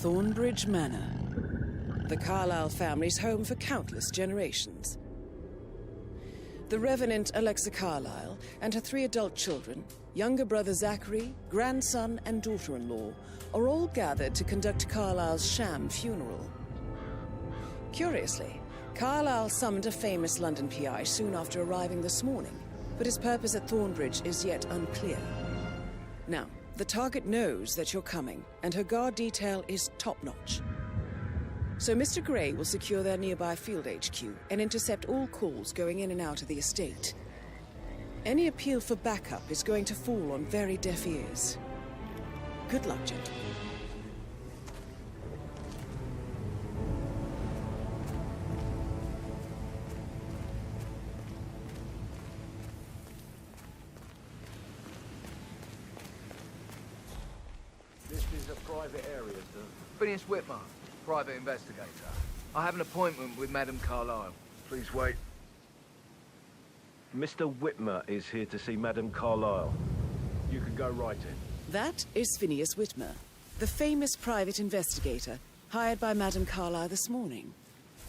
Thornbridge Manor. The Carlyle family's home for countless generations. The Revenant Alexa Carlyle and her 3 adult children, younger brother Zachary, grandson and daughter-in-law, are all gathered to conduct Carlyle's sham funeral. Curiously, Carlyle summoned a famous London PI soon after arriving this morning, but his purpose at Thornbridge is yet unclear. Now, the target knows that you're coming, and her guard detail is top-notch. So Mr. Gray will secure their nearby field HQ and intercept all calls going in and out of the estate. Any appeal for backup is going to fall on very deaf ears. Good luck, gentlemen. This is a private area, sir. Phineas Whitman, private investigator. I have an appointment with Madame Carlyle. Please wait. Mr. Whitmer is here to see Madame Carlyle. You can go right in. That is Phineas Whitmer, the famous private investigator hired by Madame Carlyle this morning.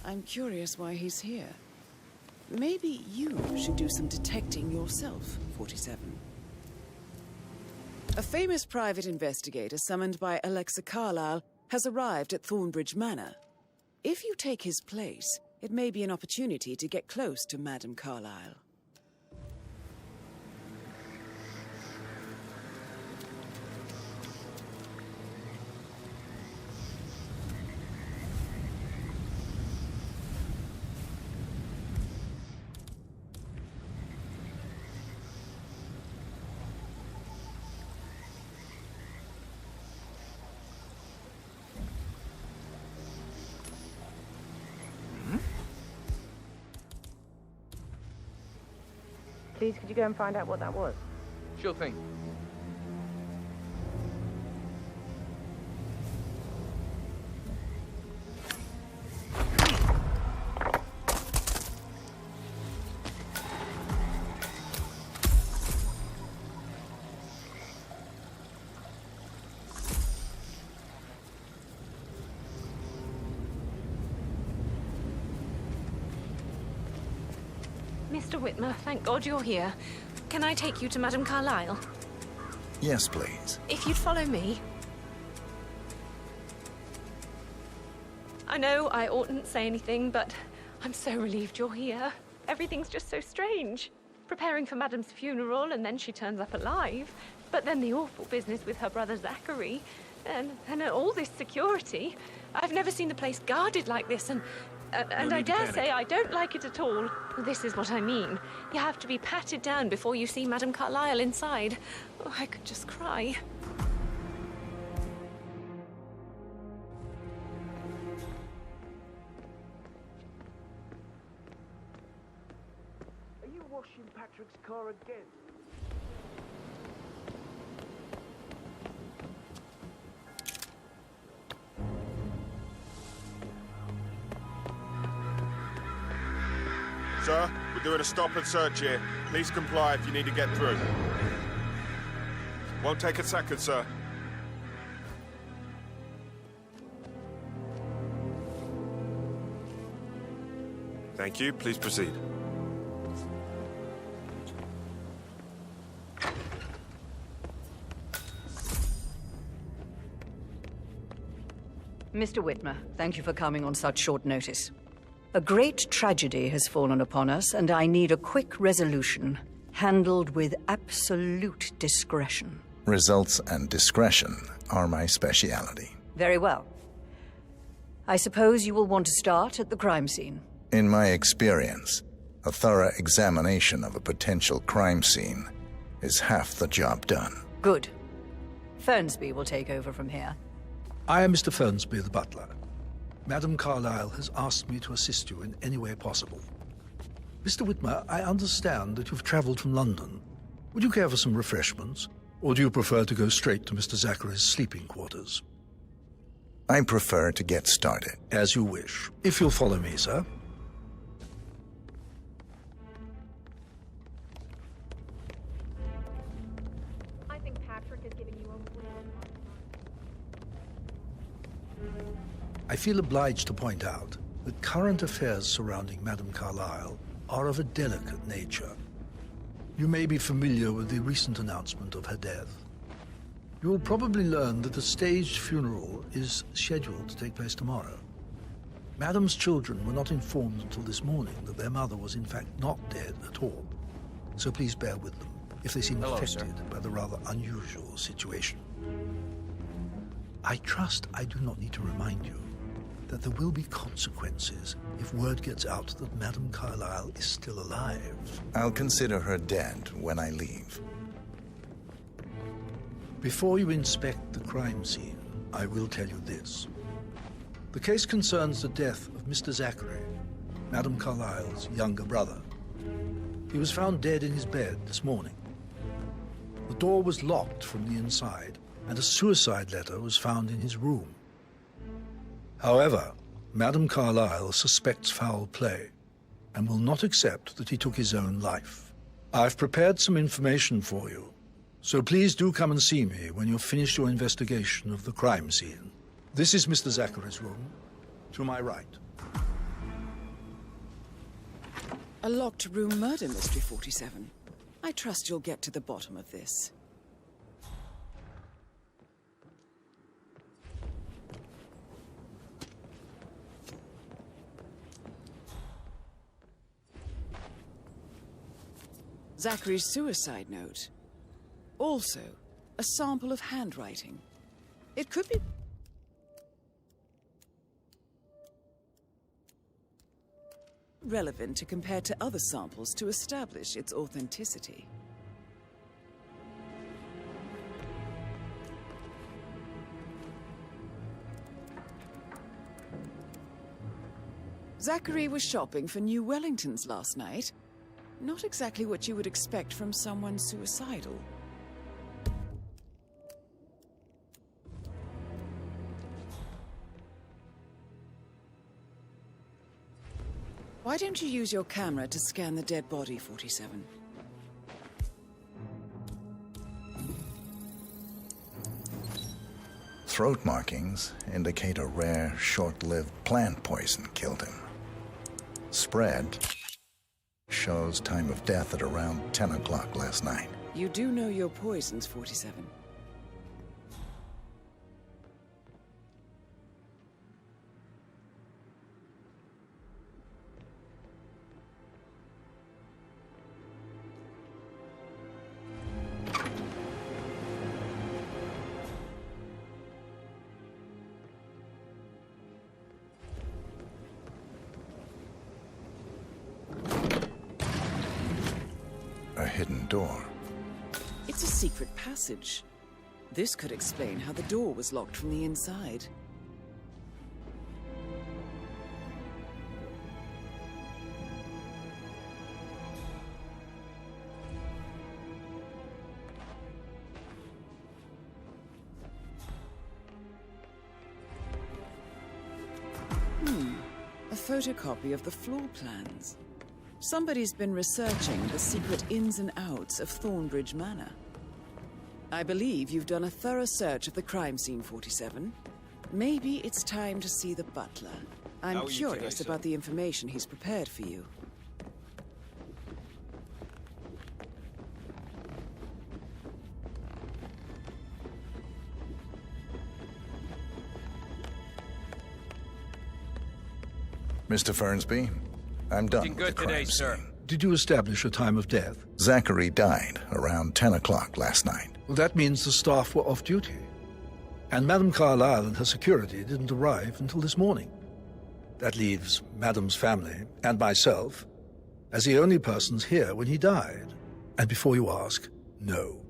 I'm curious why he's here. Maybe you should do some detecting yourself, 47. A famous private investigator summoned by Alexa Carlyle has arrived at Thornbridge Manor. If you take his place, it may be an opportunity to get close to Madame Carlyle. Please, could you go and find out what that was? Sure thing. Mr. Whitmer, thank God you're here. Can I take you to Madame Carlyle? Yes, please. If you'd follow me. I know I oughtn't say anything, but I'm so relieved you're here. Everything's just so strange. Preparing for Madame's funeral, and then she turns up alive. But then the awful business with her brother Zachary, and all this security. I've never seen the place guarded like this, and I dare say I don't like it at all. This is what I mean. You have to be patted down before you see Madame Carlyle inside. Oh, I could just cry. Are you washing Patrick's car again? Sir, we're doing a stop and search here. Please comply if you need to get through. Won't take a second, sir. Thank you. Please proceed. Mr. Whitmer, thank you for coming on such short notice. A great tragedy has fallen upon us, and I need a quick resolution, handled with absolute discretion. Results and discretion are my speciality. Very well. I suppose you will want to start at the crime scene. In my experience, a thorough examination of a potential crime scene is half the job done. Good. Fernsby will take over from here. I am Mr. Fernsby, the butler. Madame Carlyle has asked me to assist you in any way possible. Mr. Whitmer, I understand that you've traveled from London. Would you care for some refreshments, or do you prefer to go straight to Mr. Zachary's sleeping quarters? I prefer to get started. As you wish. If you'll follow me, sir. I think Patrick is giving you a feel obliged to point out that current affairs surrounding Madame Carlyle are of a delicate nature. You may be familiar with the recent announcement of her death. You will probably learn that a staged funeral is scheduled to take place tomorrow. Madame's children were not informed until this morning that their mother was in fact not dead at all. So please bear with them if they seem affected by the rather unusual situation. I trust I do not need to remind you that there will be consequences if word gets out that Madame Carlyle is still alive. I'll consider her dead when I leave. Before you inspect the crime scene, I will tell you this. The case concerns the death of Mr. Zachary, Madame Carlyle's younger brother. He was found dead in his bed this morning. The door was locked from the inside, and a suicide letter was found in his room. However, Madame Carlyle suspects foul play and will not accept that he took his own life. I've prepared some information for you, so please do come and see me when you've finished your investigation of the crime scene. This is Mr. Zachary's room, to my right. A locked room murder mystery, 47. I trust you'll get to the bottom of this. Zachary's suicide note. Also, a sample of handwriting. It could be relevant to compare to other samples to establish its authenticity. Zachary was shopping for new Wellingtons last night. Not exactly what you would expect from someone suicidal. Why don't you use your camera to scan the dead body, 47? Throat markings indicate a rare, short-lived plant poison killed him. Spread shows time of death at around 10 o'clock last night. You do know your poisons, 47. A hidden door. It's a secret passage. This could explain how the door was locked from the inside. A photocopy of the floor plans. Somebody's been researching the secret ins and outs of Thornbridge Manor. I believe you've done a thorough search of the crime scene, 47. Maybe it's time to see the butler. I'm curious about the information he's prepared for you. Mr. Fernsby, I'm done with the crime scene. Did you establish a time of death? Zachary died around 10 o'clock last night. Well, that means the staff were off duty. And Madame Carlyle and her security didn't arrive until this morning. That leaves Madame's family and myself as the only persons here when he died. And before you ask, no,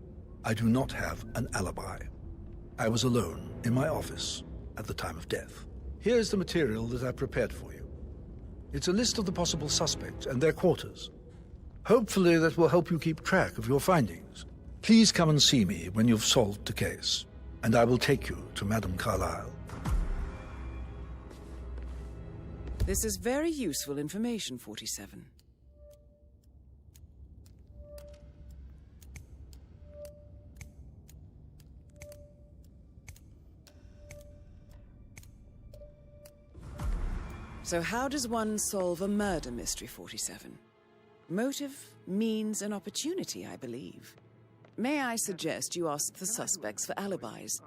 I do not have an alibi. I was alone in my office at the time of death. Here's the material that I prepared for you. It's a list of the possible suspects and their quarters. Hopefully that will help you keep track of your findings. Please come and see me when you've solved the case, and I will take you to Madame Carlyle. This is very useful information, 47. So how does one solve a murder mystery, 47? Motive, means, and opportunity, I believe. May I suggest you ask the suspects for alibis?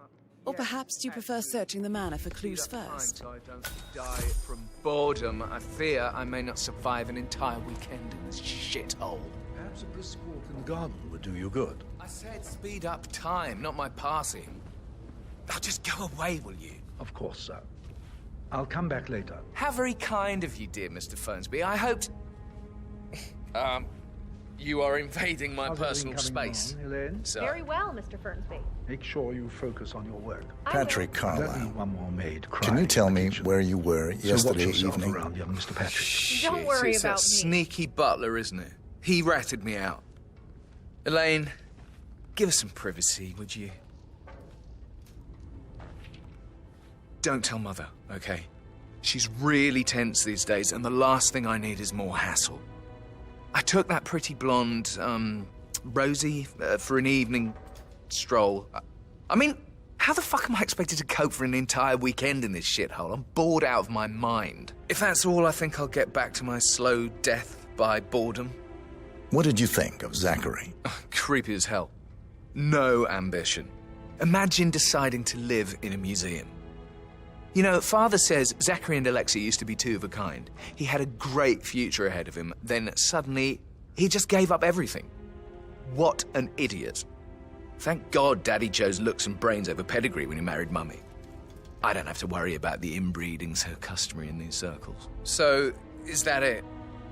Or perhaps do you prefer searching the manor for clues first? So I don't die from boredom. I fear I may not survive an entire weekend in this shithole. Perhaps a brisk walk in the garden would do you good. I said speed up time, not my passing. Now just go away, will you? Of course, sir. I'll come back later. How very kind of you, dear Mr. Fernsby. I hoped... you are invading my personal space. On, Elaine? So... Very well, Mr. Fernsby. Make sure you focus on your work. Patrick Don't let Carlyle, one more maid cry can you tell in the me kitchen. where you were So yesterday watch yourself evening? around, young Mr. Patrick. Don't worry it's about that me. sneaky butler, isn't it? He ratted me out. Elaine, give us some privacy, would you? Don't tell Mother, okay? She's really tense these days, and the last thing I need is more hassle. I took that pretty blonde, Rosie, for an evening stroll. I mean, how the fuck am I expected to cope for an entire weekend in this shithole? I'm bored out of my mind. If that's all, I think I'll get back to my slow death by boredom. What did you think of Zachary? Creepy as hell. No ambition. Imagine deciding to live in a museum. You know, Father says Zachary and Alexei used to be two of a kind. He had a great future ahead of him, then suddenly, he just gave up everything. What an idiot. Thank God Daddy chose looks and brains over pedigree when he married Mummy. I don't have to worry about the inbreeding so customary in these circles. So, is that it?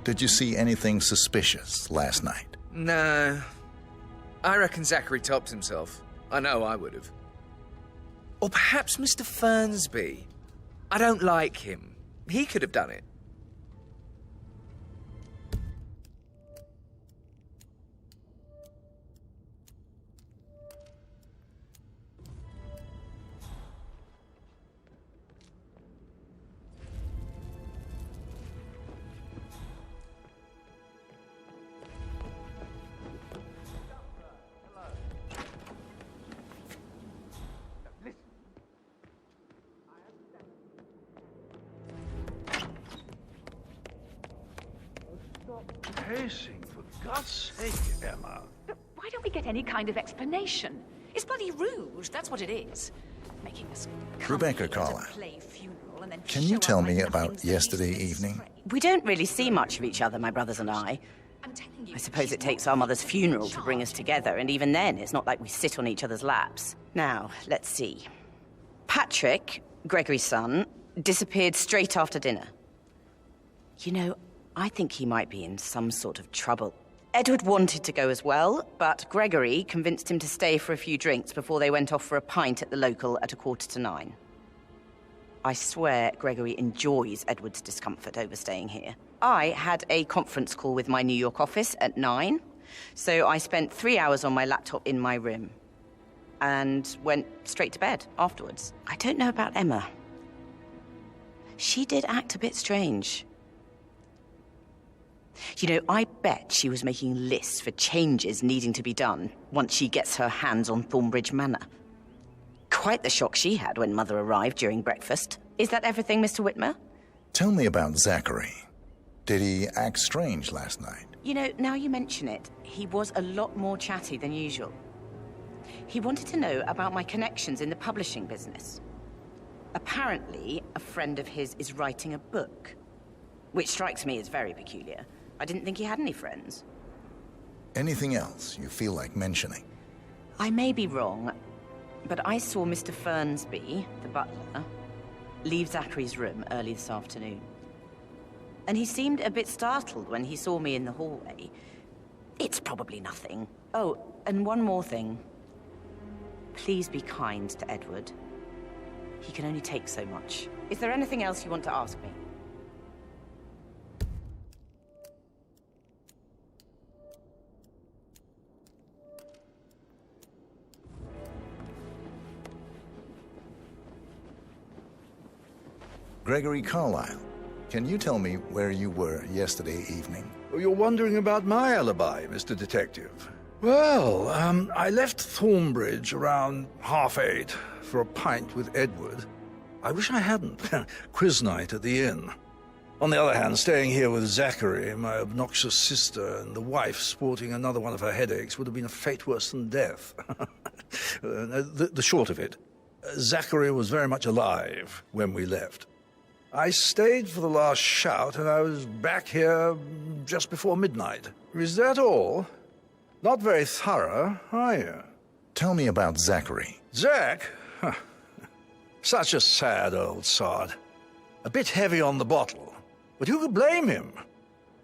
Did you see anything suspicious last night? No. I reckon Zachary topped himself. I know I would have. Or perhaps Mr. Fernsby. I don't like him. He could have done it. Pacing, for God's sake, Emma. But why don't we get any kind of explanation? It's bloody rude, that's what it is. Making us come Rebecca here to Carlyle, play funeral and then can show you up tell like me nothing's about the yesterday least bit evening? strange. We don't really see much of each other, my brothers and I. I'm telling you, I suppose she's it takes not our mother's in funeral to bring us charge. together, and even then, it's not like we sit on each other's laps. Now, let's see. Patrick, Gregory's son, disappeared straight after dinner. You know, I think he might be in some sort of trouble. Edward wanted to go as well, but Gregory convinced him to stay for a few drinks before they went off for a pint at the local at 9:15. I swear Gregory enjoys Edward's discomfort over staying here. I had a conference call with my New York office at 9, so I spent 3 hours on my laptop in my room and went straight to bed afterwards. I don't know about Emma. She did act a bit strange. You know, I bet she was making lists for changes needing to be done once she gets her hands on Thornbridge Manor. Quite the shock she had when Mother arrived during breakfast. Is that everything, Mr. Whitmer? Tell me about Zachary. Did he act strange last night? You know, now you mention it, he was a lot more chatty than usual. He wanted to know about my connections in the publishing business. Apparently, a friend of his is writing a book, which strikes me as very peculiar. I didn't think he had any friends. Anything else you feel like mentioning? I may be wrong, but I saw Mr. Fernsby, the butler, leave Zachary's room early this afternoon. And he seemed a bit startled when he saw me in the hallway. It's probably nothing. Oh, and one more thing. Please be kind to Edward. He can only take so much. Is there anything else you want to ask me? Gregory Carlyle, can you tell me where you were yesterday evening? You're wondering about my alibi, Mr. Detective. Well, I left Thornbridge around 8:30 for a pint with Edward. I wish I hadn't. Quiz night at the inn. On the other hand, staying here with Zachary, my obnoxious sister, and the wife sporting another one of her headaches would have been a fate worse than death. The short of it, Zachary was very much alive when we left. I stayed for the last shout, and I was back here just before midnight. Is that all? Not very thorough, are you? Tell me about Zachary. Zach? Huh. Such a sad old sod. A bit heavy on the bottle. But who could blame him?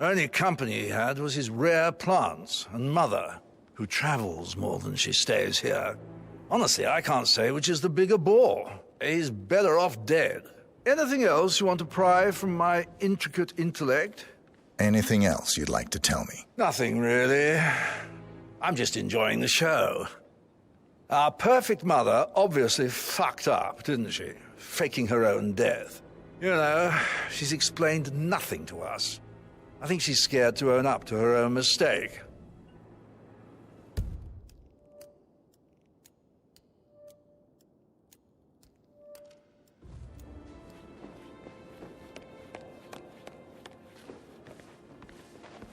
Only company he had was his rare plants and mother, who travels more than she stays here. Honestly, I can't say which is the bigger bore. He's better off dead. Anything else you want to pry from my intricate intellect? Anything else you'd like to tell me? Nothing, really. I'm just enjoying the show. Our perfect mother obviously fucked up, didn't she? Faking her own death. You know, she's explained nothing to us. I think she's scared to own up to her own mistake.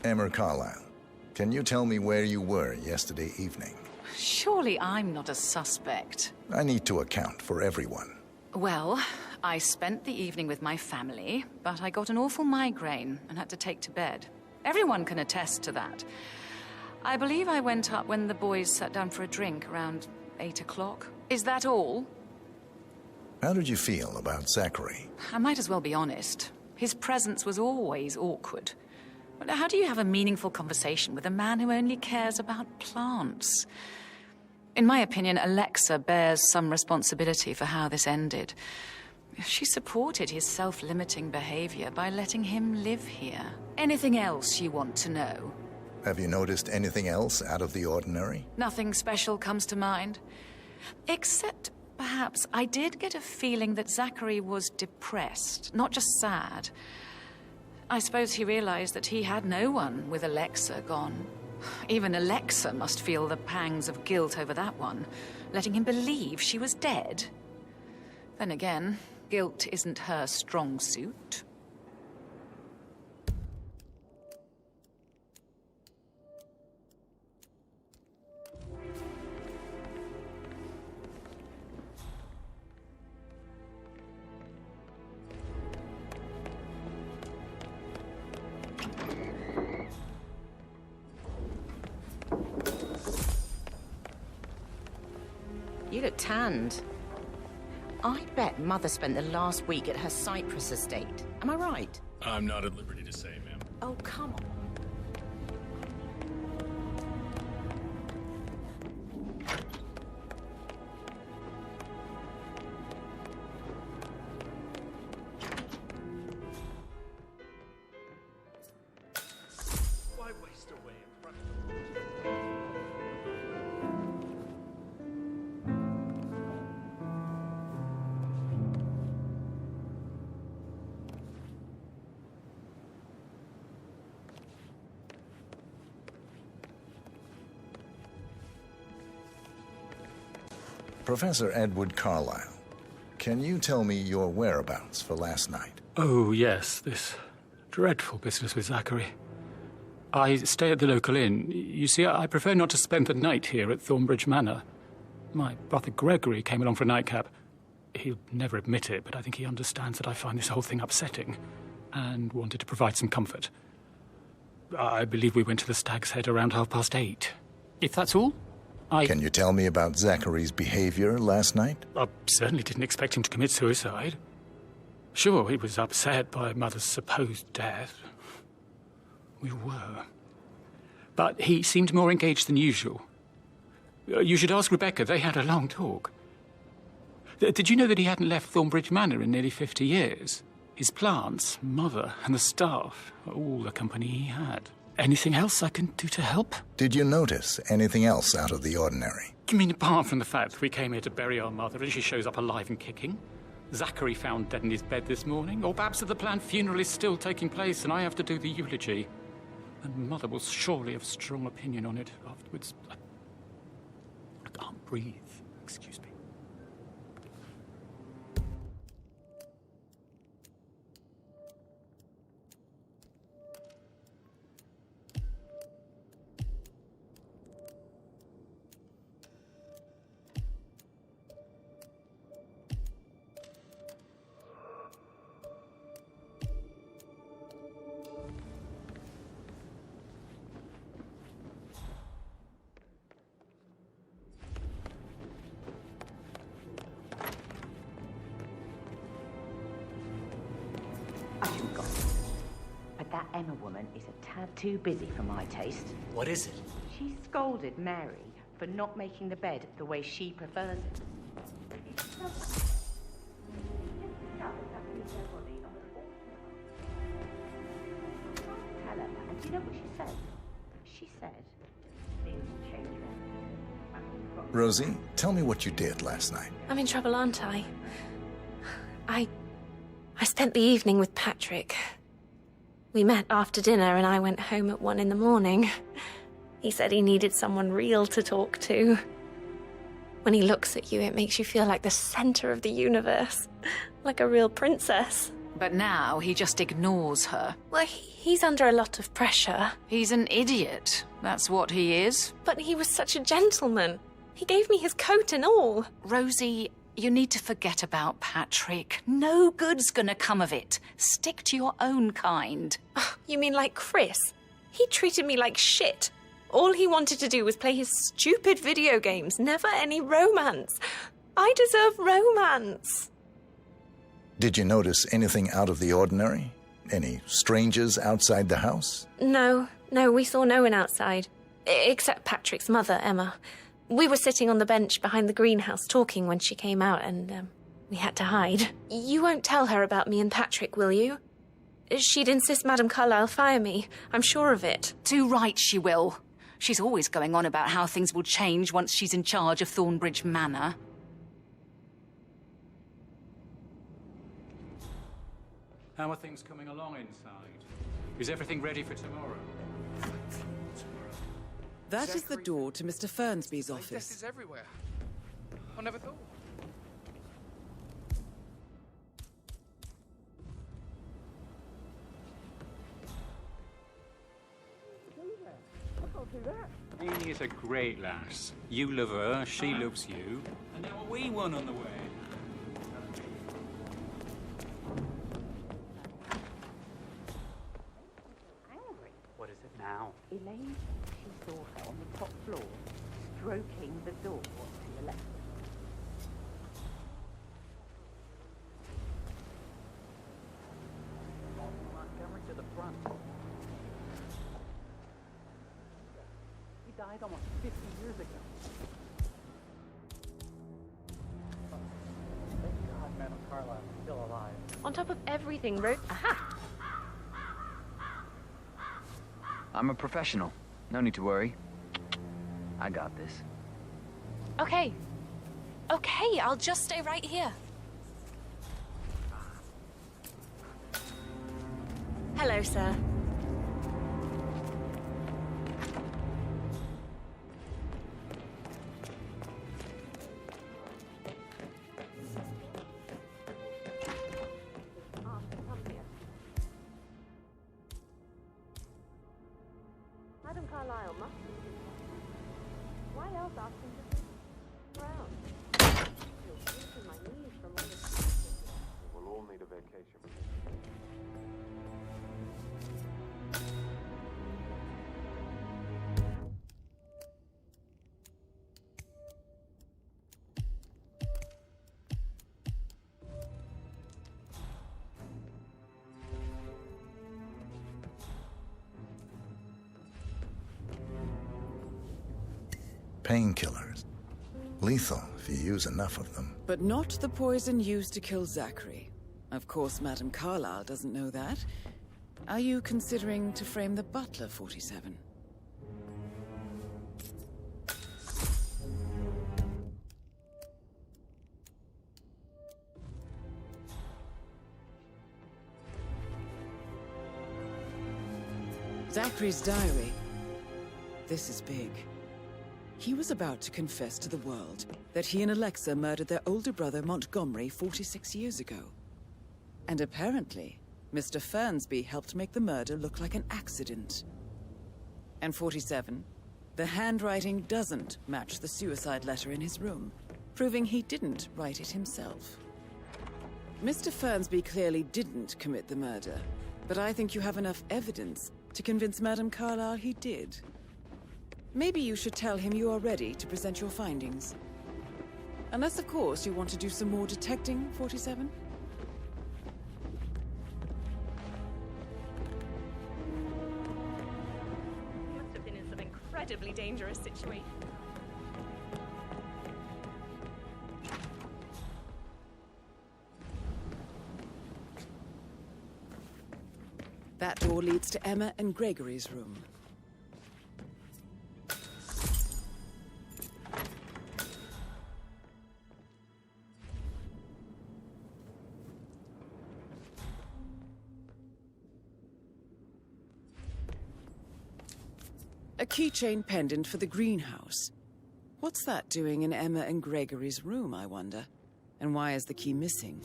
Emma Carlyle, can you tell me where you were yesterday evening? Surely I'm not a suspect. I need to account for everyone. Well, I spent the evening with my family, but I got an awful migraine and had to take to bed. Everyone can attest to that. I believe I went up when the boys sat down for a drink around 8 o'clock. Is that all? How did you feel about Zachary? I might as well be honest. His presence was always awkward. But how do you have a meaningful conversation with a man who only cares about plants? In my opinion, Alexa bears some responsibility for how this ended. She supported his self-limiting behavior by letting him live here. Anything else you want to know? Have you noticed anything else out of the ordinary? Nothing special comes to mind. Except, perhaps, I did get a feeling that Zachary was depressed, not just sad. I suppose he realized that he had no one with Alexa gone. Even Alexa must feel the pangs of guilt over that one, letting him believe she was dead. Then again, guilt isn't her strong suit. You look tanned. I bet Mother spent the last week at her Cyprus estate. Am I right? I'm not at liberty to say, ma'am. Oh, come on. Why waste away in front Professor Edward Carlyle, can you tell me your whereabouts for last night? Oh, yes, this dreadful business with Zachary. I stay at the local inn. You see, I prefer not to spend the night here at Thornbridge Manor. My brother Gregory came along for a nightcap. He'll never admit it, but I think he understands that I find this whole thing upsetting and wanted to provide some comfort. I believe we went to the Stag's Head around 8:30. If that's all, Can you tell me about Zachary's behavior last night? I certainly didn't expect him to commit suicide. Sure, he was upset by Mother's supposed death. We were. But he seemed more engaged than usual. You should ask Rebecca. They had a long talk. Did you know that he hadn't left Thornbridge Manor in nearly 50 years? His plants, Mother, and the staff, all the company he had. Anything else I can do to help? Did you notice anything else out of the ordinary? You mean apart from the fact that we came here to bury our mother and she shows up alive and kicking? Zachary found dead in his bed this morning? Or perhaps that the planned funeral is still taking place and I have to do the eulogy? And Mother will surely have a strong opinion on it afterwards. I can't breathe. Excuse me. Emma woman is a tad too busy for my taste. What is it? She scolded Mary for not making the bed the way she prefers it. Tell her, and do you know what she said? She said, things change. Rosie, tell me what you did last night. I'm in trouble, aren't I? I spent the evening with Patrick. We met after dinner and I went home at 1 in the morning. He said he needed someone real to talk to. When he looks at you, it makes you feel like the center of the universe. Like a real princess. But now he just ignores her. Well, he's under a lot of pressure. He's an idiot. That's what he is. But he was such a gentleman. He gave me his coat and all. Rosie, you need to forget about Patrick. No good's gonna come of it. Stick to your own kind. You mean like Chris? He treated me like shit. All he wanted to do was play his stupid video games, never any romance. I deserve romance. Did you notice anything out of the ordinary? Any strangers outside the house? No, we saw no one outside. Except Patrick's mother, Emma. We were sitting on the bench behind the greenhouse talking when she came out and we had to hide. You won't tell her about me and Patrick, will you? She'd insist Madame Carlyle fire me. I'm sure of it. Too right she will. She's always going on about how things will change once she's in charge of Thornbridge Manor. How are things coming along inside? Is everything ready for tomorrow? That is the door to Mr. Fernsby's office. This is everywhere. I never thought. Amy is a great lass. You love her, she loves you. And now a wee one on the way. What is it now? Elaine, she saw her on the top floor, stroking the door to the left. Montgomery to the front. He died almost 50 years ago. Thank God Madame Carlyle is still alive. On top of everything, Aha! I'm a professional. No need to worry. I got this. Okay. Okay, I'll just stay right here. Hello, sir. Madame Carlyle must be. Why else ask him to be around? You're breaking my knees from all this. We'll all need a vacation. Painkillers. Lethal if you use enough of them. But not the poison used to kill Zachary. Of course, Madame Carlyle doesn't know that. Are you considering to frame the butler, 47? Zachary's diary. This is big. He was about to confess to the world that he and Alexa murdered their older brother Montgomery 46 years ago. And apparently, Mr. Fernsby helped make the murder look like an accident. And 47, the handwriting doesn't match the suicide letter in his room, proving he didn't write it himself. Mr. Fernsby clearly didn't commit the murder, but I think you have enough evidence to convince Madame Carlyle he did. Maybe you should tell him you are ready to present your findings. Unless, of course, you want to do some more detecting, 47? incredibly dangerous situation. That door leads to Emma and Gregory's room. A keychain pendant for the greenhouse. What's that doing in Emma and Gregory's room, I wonder? And why is the key missing?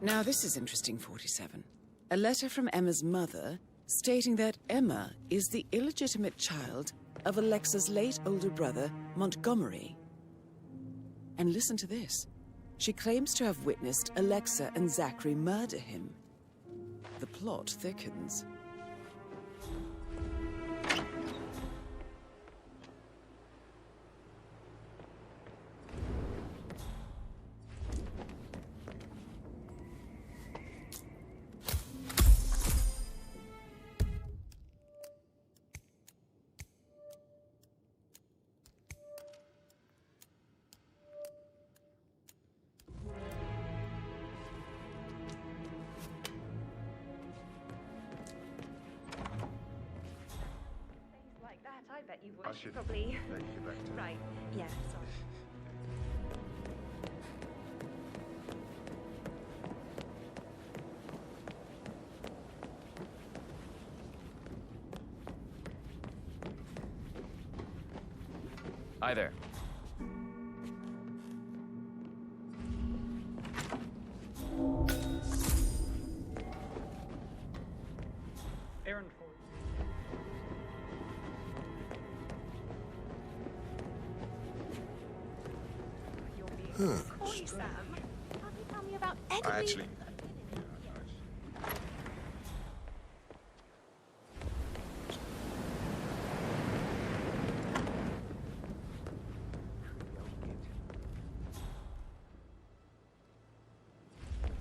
Now this is interesting, 47. A letter from Emma's mother stating that Emma is the illegitimate child of Alexa's late older brother, Montgomery. And listen to this. She claims to have witnessed Alexa and Zachary murder him. The plot thickens. I bet you would. I should probably. Right. Yeah. Sorry. Hi there. Errand for you. Coy, Sam. Can't you tell me about anything?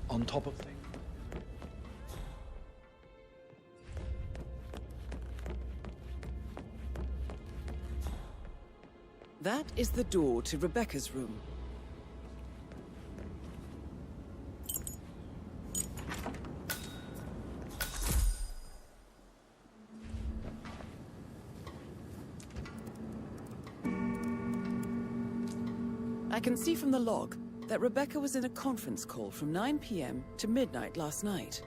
On top of things. That is the door to Rebecca's room. I can see from the log that Rebecca was in a conference call from 9 p.m. to midnight last night.